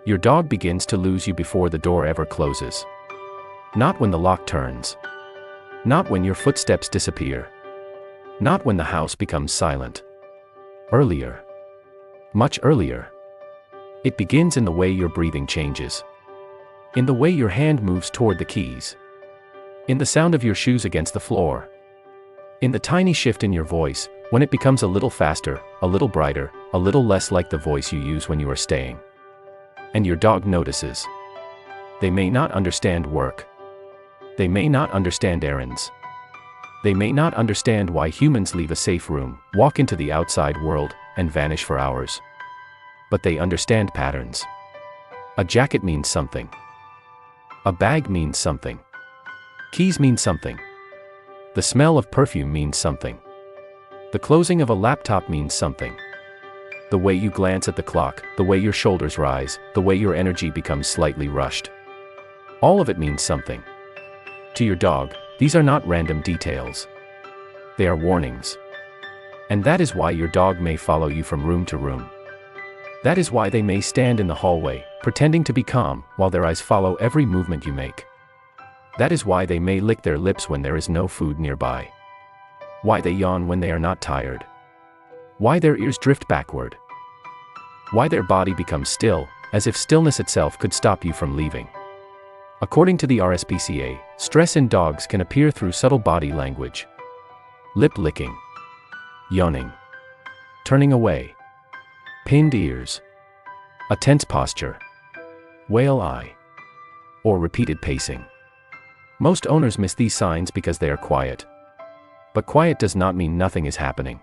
Your dog begins to lose you before the door ever closes. Not when the lock turns. Not when your footsteps disappear. Not when the house becomes silent. Earlier. Much earlier. It begins in the way your breathing changes. In the way your hand moves toward the keys. In the sound of your shoes against the floor. In the tiny shift in your voice, when it becomes a little faster, a little brighter, a little less like the voice you use when you are staying. And your dog notices. They may not understand work. They may not understand errands. They may not understand why humans leave a safe room, walk into the outside world, and vanish for hours. But they understand patterns. A jacket means something. A bag means something. Keys mean something. The smell of perfume means something. The closing of a laptop means something. The way you glance at the clock, the way your shoulders rise, the way your energy becomes slightly rushed. All of it means something. To your dog, these are not random details. They are warnings. And that is why your dog may follow you from room to room. That is why they may stand in the hallway, pretending to be calm, while their eyes follow every movement you make. That is why they may lick their lips when there is no food nearby. Why they yawn when they are not tired. Why their ears drift backward. Why their body becomes still, as if stillness itself could stop you from leaving. According to the RSPCA, stress in dogs can appear through subtle body language. Lip licking. Yawning. Turning away. Pinned ears. A tense posture. Whale eye. Or repeated pacing. Most owners miss these signs because they are quiet. But quiet does not mean nothing is happening.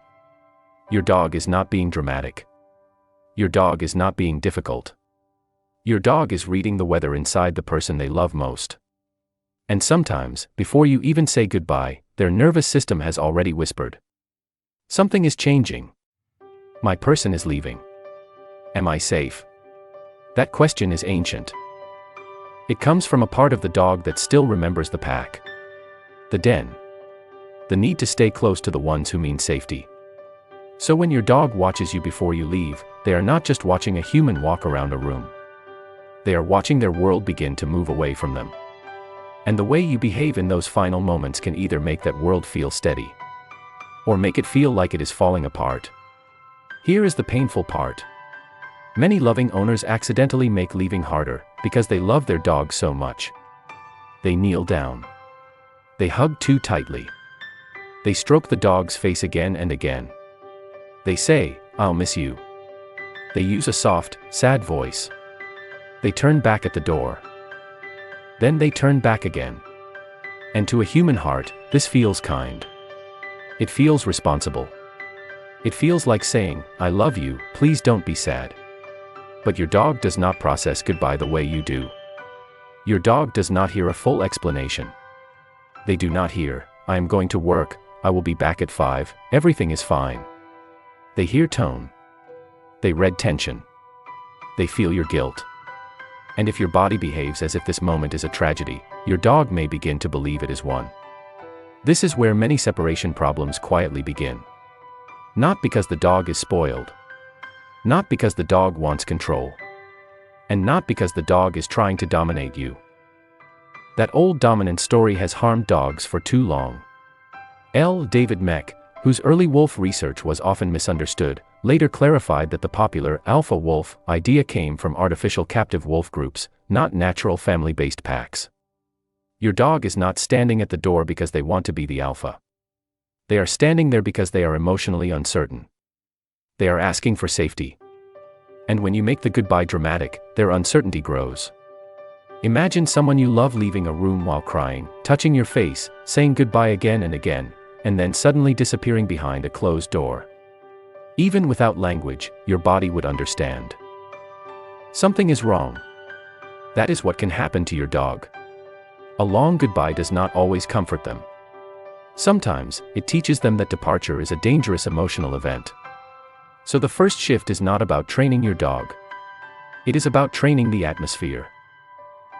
Your dog is not being dramatic. Your dog is not being difficult. Your dog is reading the weather inside the person they love most. And sometimes, before you even say goodbye, their nervous system has already whispered. Something is changing. My person is leaving. Am I safe? That question is ancient. It comes from a part of the dog that still remembers the pack. The den. The need to stay close to the ones who mean safety. So when your dog watches you before you leave, they are not just watching a human walk around a room. They are watching their world begin to move away from them. And the way you behave in those final moments can either make that world feel steady, or make it feel like it is falling apart. Here is the painful part. Many loving owners accidentally make leaving harder, because they love their dog so much. They kneel down. They hug too tightly. They stroke the dog's face again and again. They say, "I'll miss you." They use a soft, sad voice. They turn back at the door. Then they turn back again. And to a human heart, this feels kind. It feels responsible. It feels like saying, "I love you, please don't be sad." But your dog does not process goodbye the way you do. Your dog does not hear a full explanation. They do not hear, "I am going to work, I will be back at 5, everything is fine." They hear tone. They read tension. They feel your guilt. And if your body behaves as if this moment is a tragedy, your dog may begin to believe it is one. This is where many separation problems quietly begin. Not because the dog is spoiled. Not because the dog wants control. And not because the dog is trying to dominate you. That old dominant story has harmed dogs for too long. L. David Meck, whose early wolf research was often misunderstood, later clarified that the popular alpha wolf idea came from artificial captive wolf groups, not natural family-based packs. Your dog is not standing at the door because they want to be the alpha. They are standing there because they are emotionally uncertain. They are asking for safety. And when you make the goodbye dramatic, their uncertainty grows. Imagine someone you love leaving a room while crying, touching your face, saying goodbye again and again, and then suddenly disappearing behind a closed door. Even without language, your body would understand. Something is wrong. That is what can happen to your dog. A long goodbye does not always comfort them. Sometimes, it teaches them that departure is a dangerous emotional event. So the first shift is not about training your dog. It is about training the atmosphere.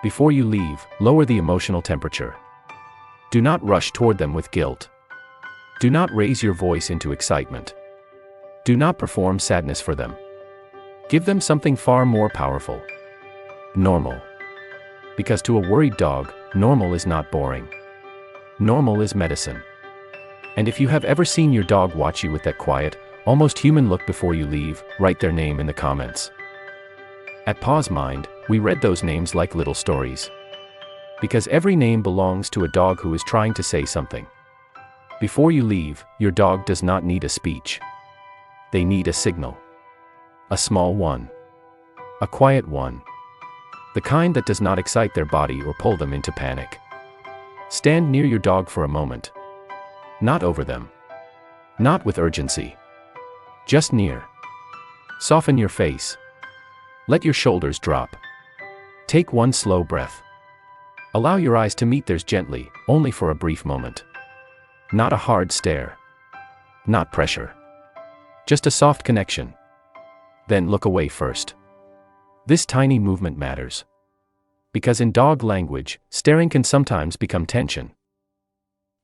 Before you leave, lower the emotional temperature. Do not rush toward them with guilt. Do not raise your voice into excitement. Do not perform sadness for them. Give them something far more powerful. Normal. Because to a worried dog, normal is not boring. Normal is medicine. And if you have ever seen your dog watch you with that quiet, almost human look before you leave, write their name in the comments. At Paws Mind, we read those names like little stories. Because every name belongs to a dog who is trying to say something. Before you leave, your dog does not need a speech. They need a signal. A small one. A quiet one. The kind that does not excite their body or pull them into panic. Stand near your dog for a moment. Not over them. Not with urgency. Just near. Soften your face. Let your shoulders drop. Take one slow breath. Allow your eyes to meet theirs gently, only for a brief moment. Not a hard stare. Not pressure. Just a soft connection. Then look away first. This tiny movement matters. Because in dog language, staring can sometimes become tension.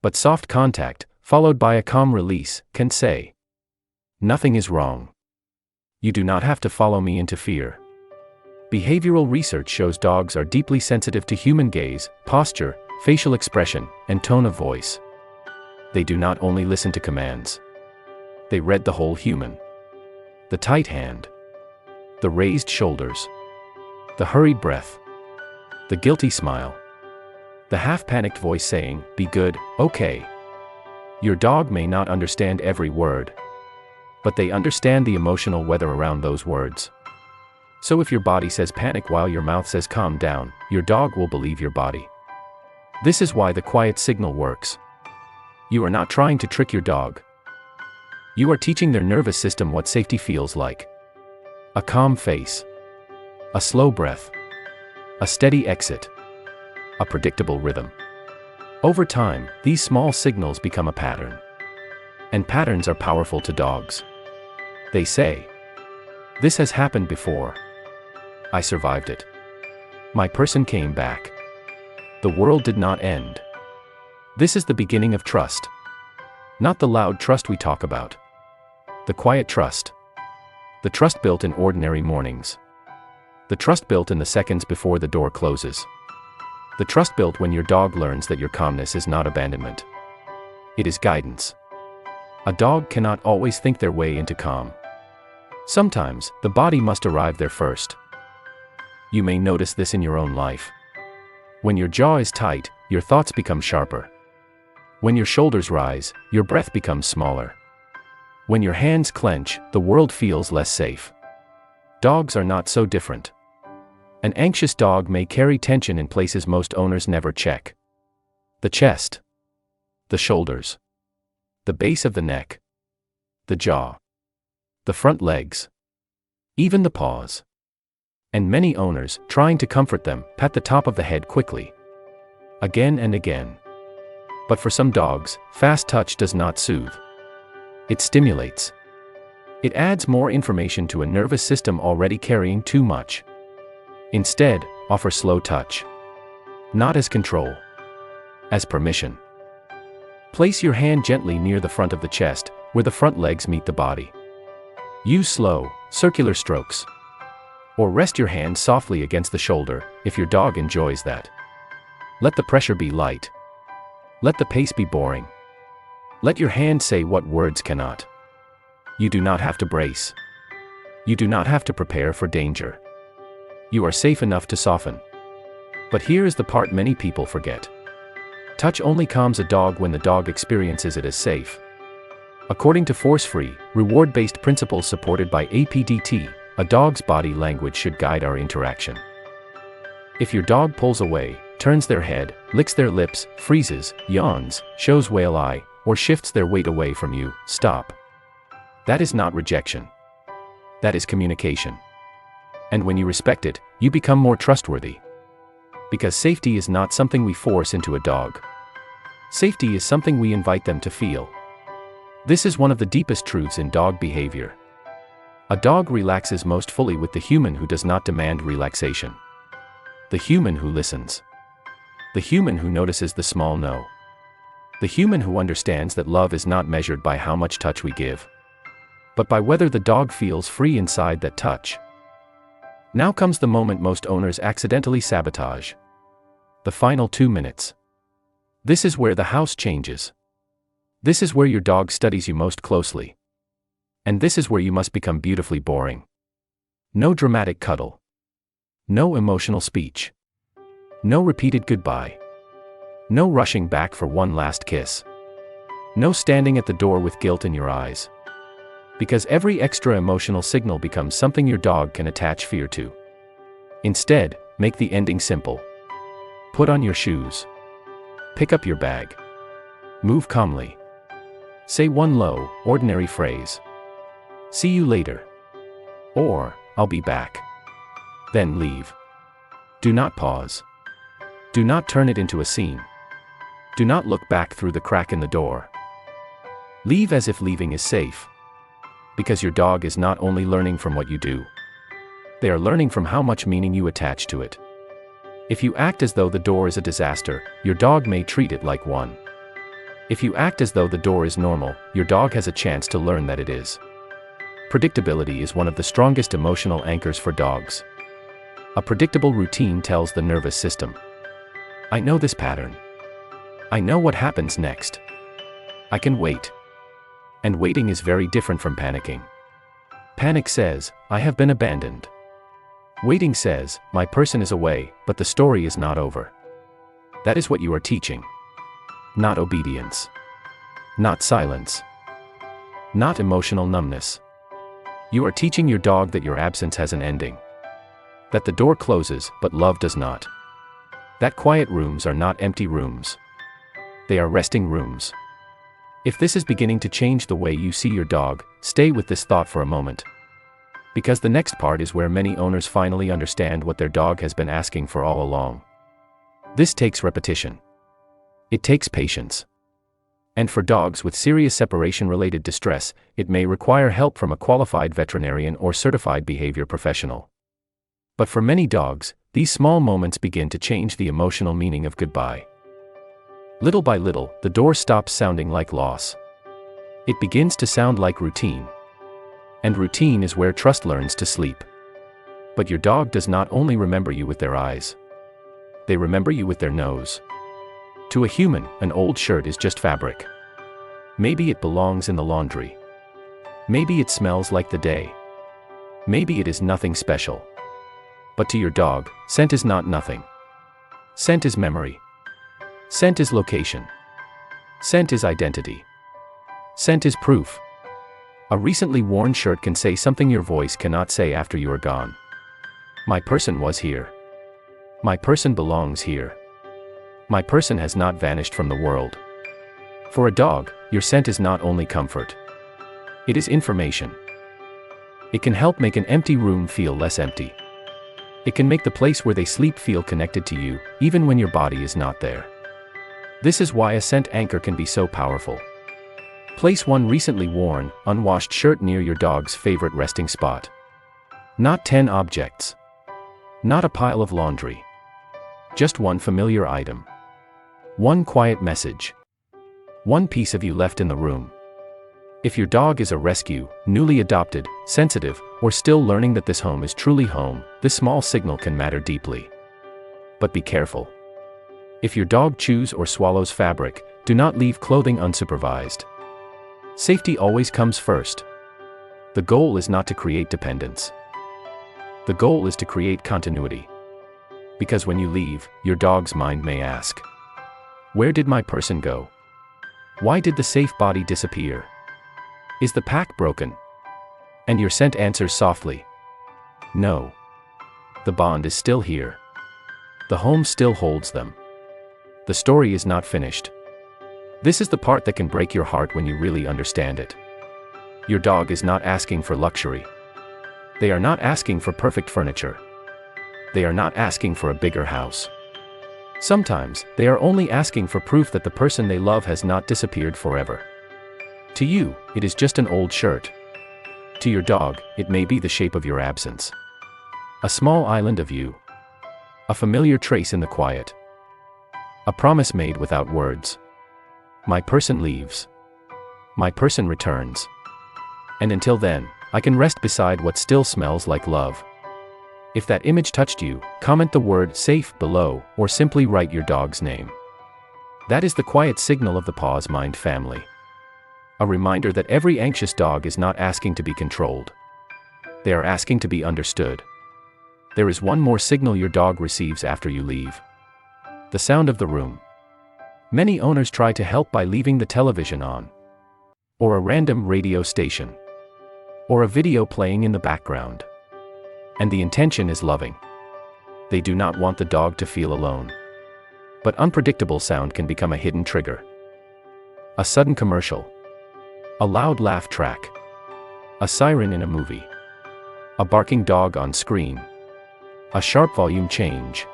But soft contact, followed by a calm release, can say, "Nothing is wrong. You do not have to follow me into fear." Behavioral research shows dogs are deeply sensitive to human gaze, posture, facial expression, and tone of voice. They do not only listen to commands. They read the whole human. The tight hand. The raised shoulders. The hurried breath. The guilty smile. The half-panicked voice saying, "Be good, okay." Your dog may not understand every word. But they understand the emotional weather around those words. So if your body says panic while your mouth says calm down, your dog will believe your body. This is why the quiet signal works. You are not trying to trick your dog. You are teaching their nervous system what safety feels like. A calm face. A slow breath. A steady exit. A predictable rhythm. Over time, these small signals become a pattern. And patterns are powerful to dogs. They say, "This has happened before. I survived it. My person came back. The world did not end." This is the beginning of trust. Not the loud trust we talk about. The quiet trust. The trust built in ordinary mornings. The trust built in the seconds before the door closes. The trust built when your dog learns that your calmness is not abandonment. It is guidance. A dog cannot always think their way into calm. Sometimes, the body must arrive there first. You may notice this in your own life. When your jaw is tight, your thoughts become sharper. When your shoulders rise, your breath becomes smaller. When your hands clench, the world feels less safe. Dogs are not so different. An anxious dog may carry tension in places most owners never check. The chest. The shoulders. The base of the neck. The jaw. The front legs. Even the paws. And many owners, trying to comfort them, pat the top of the head quickly. Again and again. But for some dogs, fast touch does not soothe. It stimulates. It adds more information to a nervous system already carrying too much. Instead, offer slow touch. Not as control. As permission. Place your hand gently near the front of the chest, where the front legs meet the body. Use slow, circular strokes. Or rest your hand softly against the shoulder, if your dog enjoys that. Let the pressure be light. Let the pace be boring. Let your hand say what words cannot. You do not have to brace. You do not have to prepare for danger. You are safe enough to soften. But here is the part many people forget. Touch only calms a dog when the dog experiences it as safe. According to force-free, reward-based principles supported by APDT, a dog's body language should guide our interaction. If your dog pulls away, turns their head, licks their lips, freezes, yawns, shows whale eye, or shifts their weight away from you, stop. That is not rejection. That is communication. And when you respect it, you become more trustworthy. Because safety is not something we force into a dog. Safety is something we invite them to feel. This is one of the deepest truths in dog behavior. A dog relaxes most fully with the human who does not demand relaxation. The human who listens. The human who notices the small no. The human who understands that love is not measured by how much touch we give, but by whether the dog feels free inside that touch. Now comes the moment most owners accidentally sabotage. The final 2 minutes. This is where the house changes. This is where your dog studies you most closely. And this is where you must become beautifully boring. No dramatic cuddle. No emotional speech. No repeated goodbye. No rushing back for one last kiss. No standing at the door with guilt in your eyes. Because every extra emotional signal becomes something your dog can attach fear to. Instead, make the ending simple. Put on your shoes. Pick up your bag. Move calmly. Say one low, ordinary phrase. See you later. Or, I'll be back. Then leave. Do not pause. Do not turn it into a scene. Do not look back through the crack in the door. Leave as if leaving is safe. Because your dog is not only learning from what you do. They are learning from how much meaning you attach to it. If you act as though the door is a disaster, your dog may treat it like one. If you act as though the door is normal, your dog has a chance to learn that it is. Predictability is one of the strongest emotional anchors for dogs. A predictable routine tells the nervous system, I know this pattern. I know what happens next. I can wait. And waiting is very different from panicking. Panic says, I have been abandoned. Waiting says, my person is away, but the story is not over. That is what you are teaching. Not obedience. Not silence. Not emotional numbness. You are teaching your dog that your absence has an ending. That the door closes, but love does not. That quiet rooms are not empty rooms. They are resting rooms. If this is beginning to change the way you see your dog, stay with this thought for a moment. Because the next part is where many owners finally understand what their dog has been asking for all along. This takes repetition. It takes patience. And for dogs with serious separation-related distress, it may require help from a qualified veterinarian or certified behavior professional. But for many dogs, these small moments begin to change the emotional meaning of goodbye. Little by little, the door stops sounding like loss. It begins to sound like routine. And routine is where trust learns to sleep. But your dog does not only remember you with their eyes. They remember you with their nose. To a human, an old shirt is just fabric. Maybe it belongs in the laundry. Maybe it smells like the day. Maybe it is nothing special. But to your dog, scent is not nothing. Scent is memory. Scent is location. Scent is identity. Scent is proof. A recently worn shirt can say something your voice cannot say after you are gone. My person was here. My person belongs here. My person has not vanished from the world. For a dog, your scent is not only comfort. It is information. It can help make an empty room feel less empty. It can make the place where they sleep feel connected to you, even when your body is not there. This is why a scent anchor can be so powerful. Place one recently worn, unwashed shirt near your dog's favorite resting spot. Not 10 objects. Not a pile of laundry. Just one familiar item. One quiet message. One piece of you left in the room. If your dog is a rescue, newly adopted, sensitive, or still learning that this home is truly home, this small signal can matter deeply. But be careful. If your dog chews or swallows fabric, do not leave clothing unsupervised. Safety always comes first. The goal is not to create dependence. The goal is to create continuity. Because when you leave, your dog's mind may ask, where did my person go? Why did the safe body disappear? Is the pack broken? And your scent answers softly, no. The bond is still here. The home still holds them. The story is not finished. This is the part that can break your heart when you really understand it. Your dog is not asking for luxury. They are not asking for perfect furniture. They are not asking for a bigger house. Sometimes, they are only asking for proof that the person they love has not disappeared forever. To you, it is just an old shirt. To your dog, it may be the shape of your absence. A small island of you. A familiar trace in the quiet. A promise made without words. My person leaves. My person returns. And until then, I can rest beside what still smells like love. If that image touched you, comment the word "safe" below, or simply write your dog's name. That is the quiet signal of the Paws Mind family. A reminder that every anxious dog is not asking to be controlled. They are asking to be understood. There is one more signal your dog receives after you leave. The sound of the room. Many owners try to help by leaving the television on, or a random radio station, or a video playing in the background. And the intention is loving. They do not want the dog to feel alone. But unpredictable sound can become a hidden trigger. A sudden commercial. A loud laugh track. A siren in a movie. A barking dog on screen. A sharp volume change.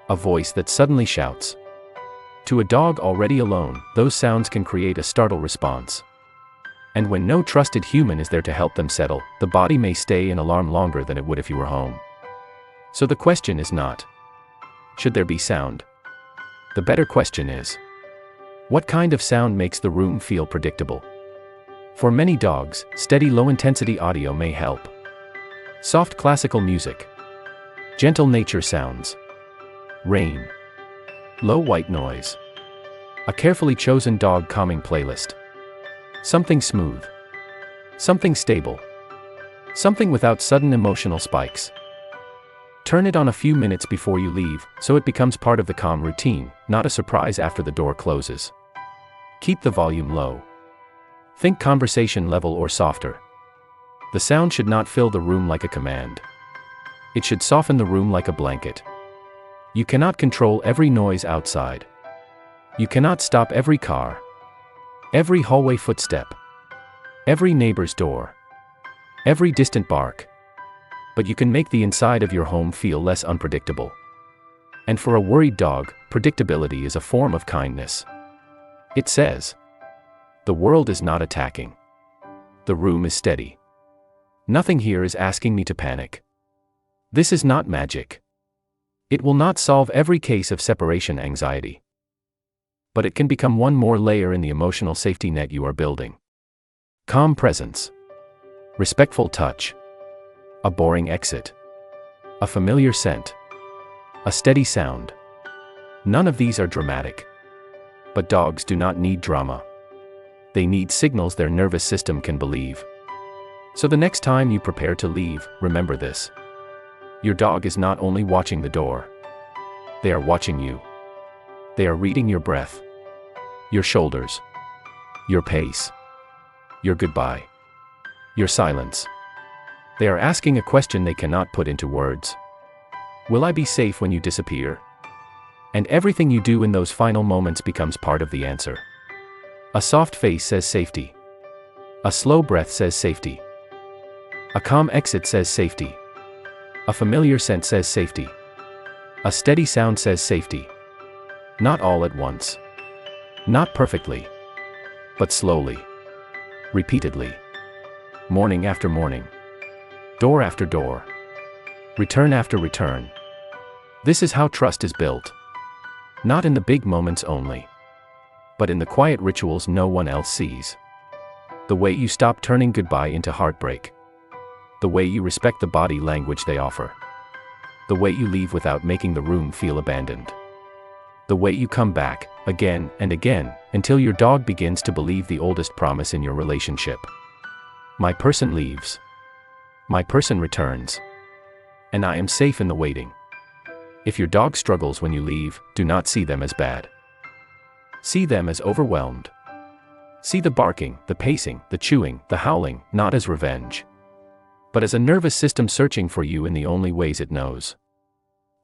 A voice that suddenly shouts. To a dog already alone, those sounds can create a startle response. And when no trusted human is there to help them settle, the body may stay in alarm longer than it would if you were home. So the question is not, should there be sound? The better question is, what kind of sound makes the room feel predictable? For many dogs, steady low-intensity audio may help. Soft classical music. Gentle nature sounds. Rain. Low white noise. A carefully chosen dog calming playlist. Something smooth. Something stable. Something without sudden emotional spikes. Turn it on a few minutes before you leave, so it becomes part of the calm routine, not a surprise after the door closes. Keep the volume low. Think conversation level or softer. The sound should not fill the room like a command. It should soften the room like a blanket. You cannot control every noise outside. You cannot stop every car, every hallway footstep, every neighbor's door, every distant bark. But you can make the inside of your home feel less unpredictable. And for a worried dog, predictability is a form of kindness. It says, the world is not attacking. The room is steady. Nothing here is asking me to panic. This is not magic. It will not solve every case of separation anxiety. But it can become one more layer in the emotional safety net you are building. Calm presence. Respectful touch. A boring exit. A familiar scent. A steady sound. None of these are dramatic. But dogs do not need drama. They need signals their nervous system can believe. So the next time you prepare to leave, remember this. Your dog is not only watching the door. They are watching you. They are reading your breath, your shoulders, your pace, your goodbye, your silence. They are asking a question they cannot put into words. Will I be safe when you disappear? And everything you do in those final moments becomes part of the answer. A soft face says safety. A slow breath says safety. A calm exit says safety. A familiar scent says safety. A steady sound says safety. Not all at once. Not perfectly. But slowly. Repeatedly. Morning after morning. Door after door. Return after return. This is how trust is built. Not in the big moments only, but in the quiet rituals no one else sees. The way you stop turning goodbye into heartbreak. The way you respect the body language they offer. The way you leave without making the room feel abandoned. The way you come back, again and again, until your dog begins to believe the oldest promise in your relationship. My person leaves. My person returns. And I am safe in the waiting. If your dog struggles when you leave, do not see them as bad. See them as overwhelmed. See the barking, the pacing, the chewing, the howling, not as revenge, but as a nervous system searching for you in the only ways it knows.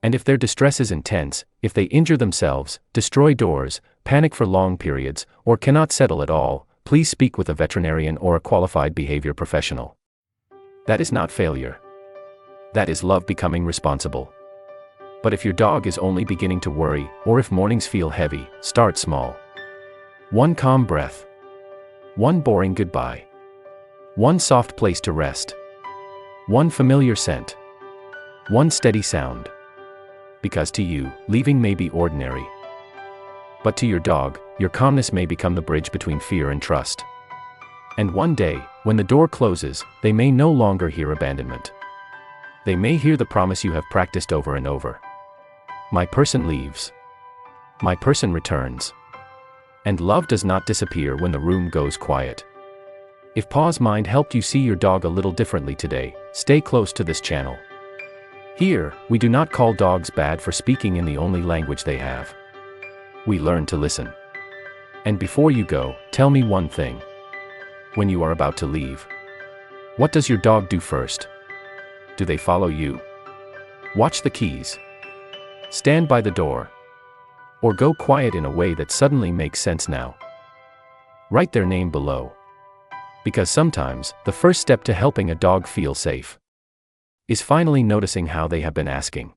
And if their distress is intense, if they injure themselves, destroy doors, panic for long periods, or cannot settle at all, please speak with a veterinarian or a qualified behavior professional. That is not failure. That is love becoming responsible. But if your dog is only beginning to worry, or if mornings feel heavy, start small. One calm breath. One boring goodbye. One soft place to rest. One familiar scent. One steady sound. Because to you, leaving may be ordinary. But to your dog, your calmness may become the bridge between fear and trust. And one day, when the door closes, they may no longer hear abandonment. They may hear the promise you have practiced over and over. My person leaves. My person returns. And love does not disappear when the room goes quiet. If Paws Mind helped you see your dog a little differently today, stay close to this channel. Here, we do not call dogs bad for speaking in the only language they have. We learn to listen. And before you go, tell me one thing. When you are about to leave, what does your dog do first? Do they follow you? Watch the keys. Stand by the door. Or go quiet in a way that suddenly makes sense now. Write their name below. Because sometimes, the first step to helping a dog feel safe is finally noticing how they have been asking.